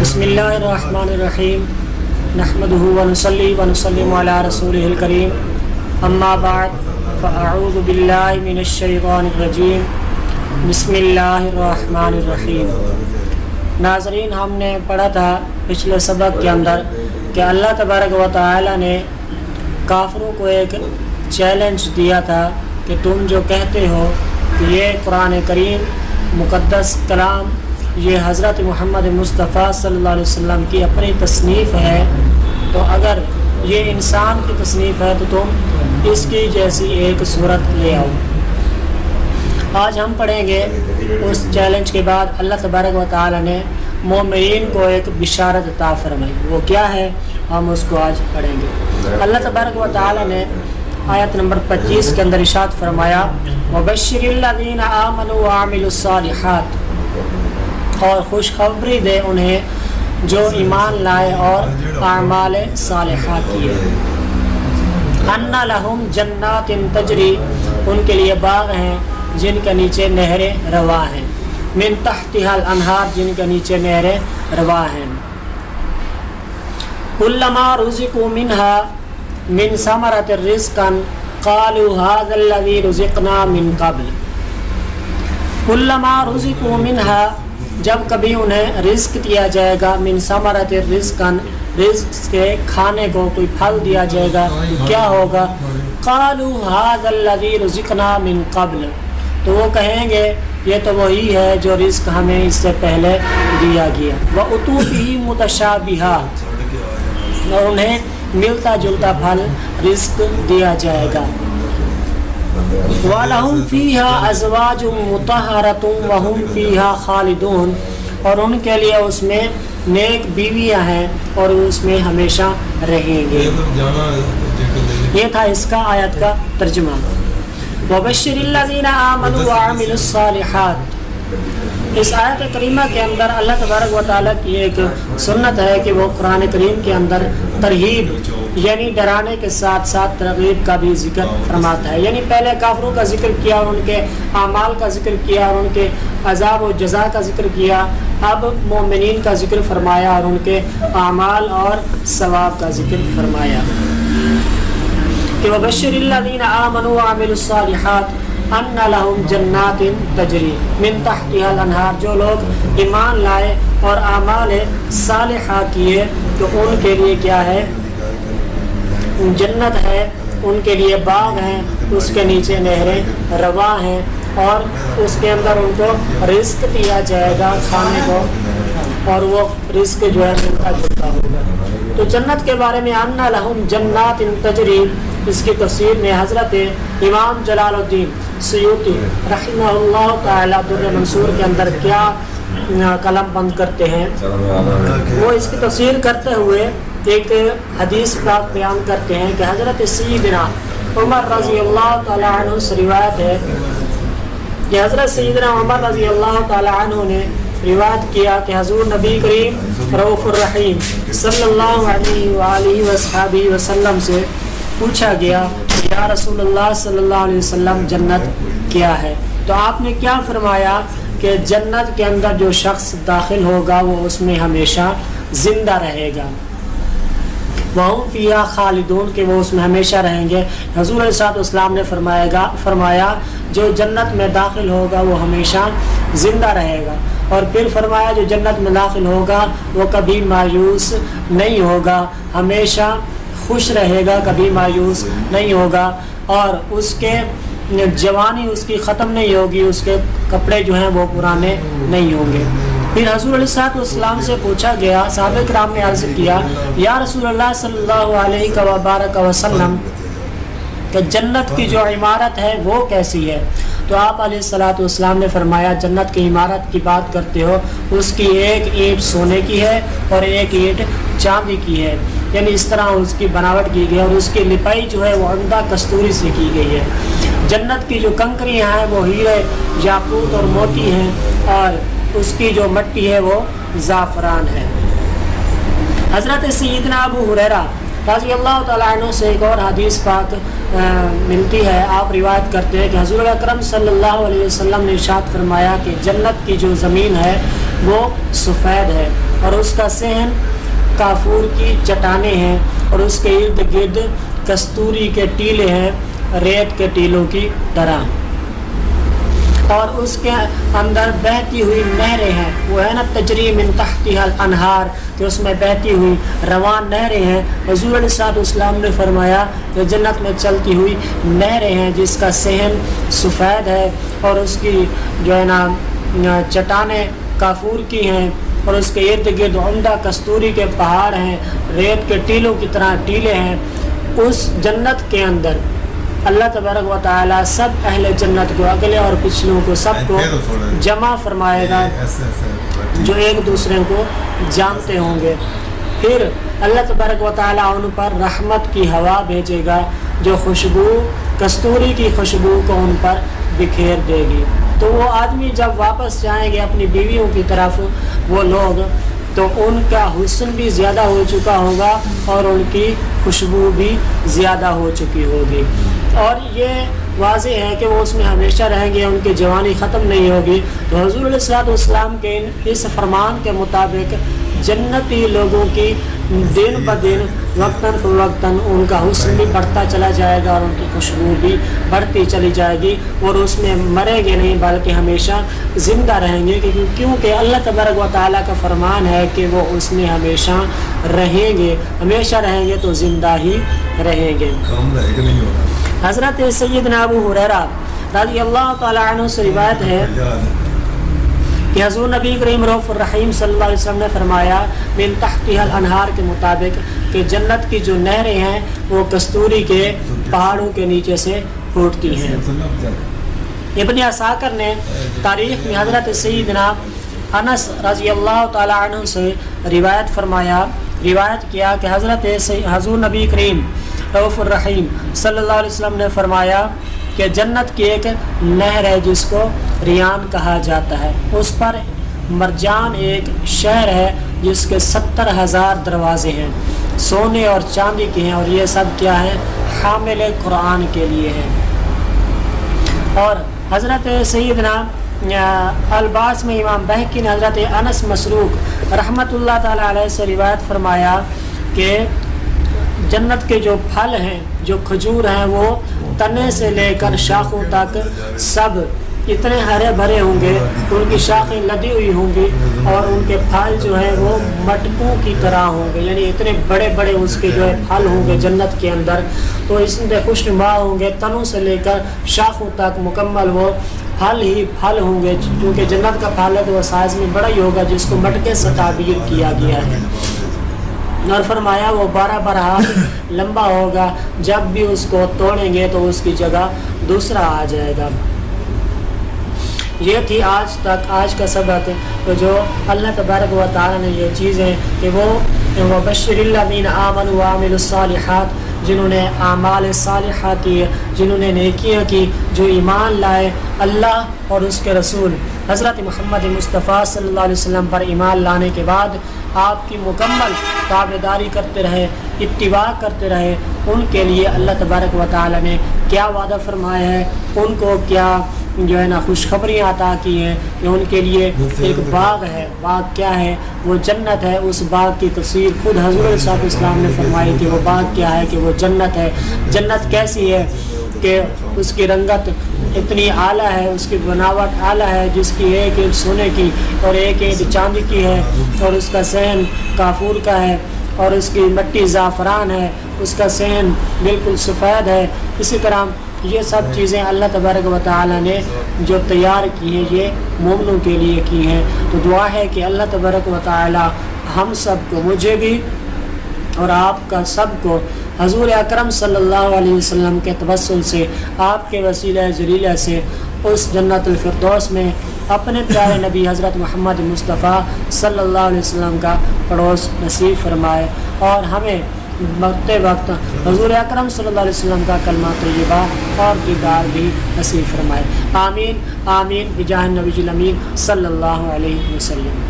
بسم اللہ الرحمن الرحیم نحمدہ ونصلی ونسلم علی رسولہ الکریم اما بعد فاعوذ باللہ من الشیطان الرجیم بسم اللہ الرحمن الرحیم۔ ناظرین، ہم نے پڑھا تھا پچھلے سبق کے اندر کہ اللہ تبارک و تعالی نے کافروں کو ایک چیلنج دیا تھا کہ تم جو کہتے ہو کہ یہ قرآن کریم مقدس کلام یہ حضرت محمد مصطفیٰ صلی اللہ علیہ وسلم کی اپنی تصنیف ہے، تو اگر یہ انسان کی تصنیف ہے تو تم اس کی جیسی ایک صورت لے آؤ۔ آج ہم پڑھیں گے اس چیلنج کے بعد اللہ تبارک و تعالی نے مومنین کو ایک بشارت عطا فرمائی، وہ کیا ہے ہم اس کو آج پڑھیں گے۔ اللہ تبارک و تعالی نے آیت نمبر 25 کے اندر ارشاد فرمایا وَبَشِّرِ الَّذِينَ آمَنُوا وَعَمِلُوا الصَّالِحَاتِ، اور خوشخبری دے انہیں جو ایمان لائے اور اعمال صالحہ کیے۔ اَنَّ لَهُمْ جَنَّاتٍ تَجْرِي، ان کے لیے باغ ہیں جن کے نیچے نہریں رواں ہیں، من تحتها الانہار، جن کے نیچے نہریں رواں ہیں۔ كُلَّمَا رُزِقُوا مِنْهَا مِنْ ثَمَرَةٍ رِزْقًا قَالُوا هَذَا الَّذِي رُزِقْنَا مِنْ قَبْلُ۔ كُلَّمَا رُزِقُوا مِنْهَا، جب کبھی انہیں رزق دیا جائے گا، من ثمرۃ رزقاً، رزق کے کھانے کو کوئی پھل دیا جائے گا، تو کیا ہوگا؟ قالوا هذا الذي رزقنا من قبل، تو وہ کہیں گے یہ تو وہی ہے جو رزق ہمیں اس سے پہلے دیا گیا۔ وَأُتُوا بِهِ مُتَشَابِهًا، اور انہیں ملتا جلتا پھل رزق دیا جائے گا۔ وَلَهُمْ فِيهَا أَزْوَاجٌ مُطَهَّرَةٌ وَهُمْ فِيهَا خَالِدُونَ، اور ان کے لیے اس میں نیک بیویاں ہیں اور اس میں ہمیشہ رہیں گے۔ یہ تھا اس کا آیت کا ترجمہ۔ وَبَشِّرِ الَّذِينَ آمَنُوا وَعَمِلُوا الصَّالِحَاتِ، اس آیت کریمہ کے اندر اللہ تبارک و تعالیٰ کی ایک سنت ہے کہ وہ قرآن کریم کے اندر ترغیب یعنی ڈرانے کے ساتھ ساتھ ترغیب کا بھی ذکر فرماتا ہے۔ یعنی پہلے کافروں کا ذکر کیا اور ان کے اعمال کا ذکر کیا اور ان کے عذاب و جزا کا ذکر کیا، اب مومنین کا ذکر فرمایا اور ان کے اعمال اور ثواب کا ذکر فرمایا کہ وَبَشِّرِ الَّذِينَ آمَنُوا وَعَمِلُوا الصَّالِحَاتِ أَنَّ لَهُمْ جَنَّاتٍ تَجْرِي مِن تَحْتِهَا الْأَنْهَارُ، جو لوگ ایمان لائے اور اعمال صالحہ کیے تو ان کے لیے کیا ہے؟ جنت ہے، ان کے لیے باغ ہیں، اس کے نیچے نہریں رواں ہیں، اور اس کے اندر ان کو رزق دیا جائے گا کھانے کو، اور وہ رزق جو ہے ملتا جلتا ہوگا۔ تو جنت کے بارے میں ان لہم جنات تجری، اس کی تفسیر میں حضرت امام جلال الدین سیوطی رحمہ اللہ تعالیٰ در منصور کے اندر کیا قلم بند کرتے ہیں، وہ اس کی تفسیر کرتے ہوئے ایک حدیث پاک بیان کرتے ہیں کہ حضرت سیدنا عمر رضی اللہ تعالیٰ عنہ سے روایت ہے کہ حضرت سیدنا عمر رضی اللہ تعالیٰ عنہ نے روایت کیا کہ حضور نبی کریم رؤوف الرحیم صلی اللہ علیہ وآلہ وصحبہ وسلم سے پوچھا گیا کہ یا رسول اللہ صلی اللہ علیہ وسلم جنت کیا ہے؟ تو آپ نے کیا فرمایا کہ جنت کے اندر جو شخص داخل ہوگا وہ اس میں ہمیشہ زندہ رہے گا، وَهُمْ فِيهَا خَالِدُونَ، کہ وہ اس میں ہمیشہ رہیں گے۔ حضور علیہ السلام نے فرمایا جو جنت میں داخل ہوگا وہ ہمیشہ زندہ رہے گا، اور پھر فرمایا جو جنت میں داخل ہوگا وہ کبھی مایوس نہیں ہوگا، ہمیشہ خوش رہے گا، کبھی مایوس نہیں ہوگا، اور اس کے جوانی اس کی ختم نہیں ہوگی، اس کے کپڑے جو ہیں وہ پرانے نہیں ہوں گے۔ پھر حضور علیہ السلام سے پوچھا گیا، صحابہ کرام نے عرض کیا یا رسول اللہ صلی اللہ علیہ وبارک وسلم کہ جنت کی جو عمارت ہے وہ کیسی ہے؟ تو آپ علیہ السلام نے فرمایا جنت کی عمارت کی بات کرتے ہو، اس کی ایک اینٹ سونے کی ہے اور ایک اینٹ چاندی کی ہے، یعنی اس طرح اس کی بناوٹ کی گئی، اور اس کی لپائی جو ہے وہ عمدہ کستوری سے کی گئی ہے۔ جنت کی جو کنکریاں ہیں وہ ہیرے، یاقوت اور موتی ہیں، اور اس کی جو مٹی ہے وہ زعفران ہے۔ حضرت سیدنا ابو ہریرہ رضی اللہ تعالیٰ عنہ سے ایک اور حدیث پاک ملتی ہے، آپ روایت کرتے ہیں کہ حضور اکرم صلی اللہ علیہ وسلم نے ارشاد فرمایا کہ جنت کی جو زمین ہے وہ سفید ہے، اور اس کا صحن کافور کی چٹانیں ہیں اور اس کے ارد گرد کستوری کے ٹیلے ہیں ریت کے ٹیلوں کی طرح، اور اس کے اندر بہتی ہوئی نہریں ہیں، وہ ہے نا تجری من تحتها الانہار، کہ اس میں بہتی ہوئی روان نہریں ہیں۔ حضور علیہ السلام نے فرمایا کہ جنت میں چلتی ہوئی نہریں ہیں جس کا صحن سفید ہے اور اس کی جو ہے نا چٹانیں کافور کی ہیں اور اس کے ارد گرد عمدہ کستوری کے پہاڑ ہیں، ریت کے ٹیلوں کی طرح ٹیلے ہیں۔ اس جنت کے اندر اللہ تبارک و تعالیٰ سب اہل جنت کو، اگلے اور پچھلوں کو، سب کو جمع فرمائے گا جو ایک دوسرے کو جانتے ہوں گے۔ پھر اللہ تبارک و تعالیٰ ان پر رحمت کی ہوا بھیجے گا جو خوشبو، کستوری کی خوشبو کو ان پر بکھیر دے گی۔ تو وہ آدمی جب واپس جائیں گے اپنی بیویوں کی طرف، وہ لوگ، تو ان کا حسن بھی زیادہ ہو چکا ہوگا اور ان کی خوشبو بھی زیادہ ہو چکی ہوگی، اور یہ واضح ہے کہ وہ اس میں ہمیشہ رہیں گے، ان کی جوانی ختم نہیں ہوگی۔ تو حضور علیہ السلام کے اس فرمان کے مطابق جنتی لوگوں کی دن بدن وقتاً فوقتاً ان کا حسن بھی بڑھتا چلا جائے گا اور ان کی خوشبو بھی بڑھتی چلی جائے گی، اور اس میں مریں گے نہیں بلکہ ہمیشہ زندہ رہیں گے، کیونکہ اللہ تبارک و تعالیٰ کا فرمان ہے کہ وہ اس میں ہمیشہ رہیں گے، ہمیشہ رہیں گے تو زندہ ہی رہیں گے۔ حضرت سیدنا ابو ہریرہ رضی اللہ تعالیٰ عنہ سے روایت ہے کہ حضور نبی کریم رؤوف الرحیم صلی اللہ علیہ وسلم نے فرمایا من تحتها الانہار کے مطابق کہ جنت کی جو نہریں ہیں وہ کستوری کے پہاڑوں کے نیچے سے پھوٹتی ہیں۔ ابن عساکر نے تاریخ میں حضرت سیدنا انس رضی اللہ تعالیٰ عنہ سے روایت کیا کہ حضور نبی کریم رؤوف الرحیم صلی اللہ علیہ وسلم نے فرمایا کہ جنت کی ایک نہر ہے جس کو ریان کہا جاتا ہے، اس پر مرجان ایک شہر ہے جس کے 70,000 دروازے ہیں، سونے اور چاندی کے ہیں، اور یہ سب کیا ہے؟ حامل قرآن کے لیے ہے۔ اور حضرت سیدنا الباس میں امام بہقی نے حضرت انس مسروق رحمۃ اللہ تعالی علیہ سے روایت فرمایا کہ جنت کے جو پھل ہیں، جو کھجور ہیں، وہ تنے سے لے کر شاخوں تک سب اتنے ہرے بھرے ہوں گے، ان کی شاخیں لدی ہوئی ہوں گی اور ان کے پھل جو ہیں وہ مٹکوں کی طرح ہوں گے، یعنی اتنے بڑے بڑے اس کے جو ہے پھل ہوں گے جنت کے اندر، تو اس میں خوشنما ہوں گے، تنوں سے لے کر شاخوں تک مکمل وہ پھل ہی پھل ہوں گے، کیونکہ جنت کا پھل ہے تو وہ سائز میں بڑا ہی ہوگا جس کو مٹکے سے تعبیر کیا گیا ہے۔ اور فرمایا وہ 12 ہاتھ لمبا ہوگا، جب بھی اس کو توڑیں گے تو اس کی جگہ دوسرا آ جائے گا۔ یہ تھی آج کا سبق، تو جو اللہ تبارک و تعالیٰ نے یہ چیزیں کہ وہ وَبَشِّرِ الَّذِينَ آمَنُوا وَعَمِلُوا الصَّالِحَاتِ، جنہوں نے اعمال صالحہ کیے، جنہوں نے نیکیاں کی، جو ایمان لائے اللہ اور اس کے رسول حضرت محمد مصطفیٰ صلی اللہ علیہ وسلم پر ایمان لانے کے بعد آپ کی مکمل تابعداری کرتے رہے، اتباع کرتے رہے، ان کے لیے اللہ تبارک و تعالیٰ نے کیا وعدہ فرمایا ہے، ان کو کیا جو ہے نا خوشخبریاں عطا کی ہیں کہ ان کے لیے ایک باغ ہے۔ باغ کیا ہے؟ وہ جنت ہے۔ اس باغ کی تفسیر خود حضور صلی اللہ علیہ وسلم نے فرمائی کہ وہ باغ کیا ہے، کہ وہ جنت ہے۔ جنت کیسی ہے کہ اس کی رنگت اتنی اعلیٰ ہے، اس کی بناوٹ اعلیٰ ہے، جس کی ایک ایک سونے کی اور ایک ایک چاندی کی ہے، اور اس کا صحن کافور کا ہے، اور اس کی مٹی زعفران ہے، اس کا صحن بالکل سفید ہے۔ اسی طرح یہ سب چیزیں اللہ تبارک و تعالیٰ نے جو تیار کی ہیں یہ مومنوں کے لیے کی ہیں۔ تو دعا ہے کہ اللہ تبارک و تعالیٰ ہم سب کو، مجھے بھی اور آپ کا سب کو، حضور اکرم صلی اللہ علیہ وسلم کے توسل سے، آپ کے وسیلہ جلیلہ سے اس جنت الفردوس میں اپنے پیارے نبی حضرت محمد مصطفیٰ صلی اللہ علیہ وسلم کا پڑوس نصیب فرمائے، اور ہمیں مرتے وقت حضور اکرم صلی اللہ علیہ وسلم کا کلمہ طیبہ اور دیدار بھی نصیب فرمائے۔ آمین آمین بجاہ النبی الامین صلی اللہ علیہ وسلم۔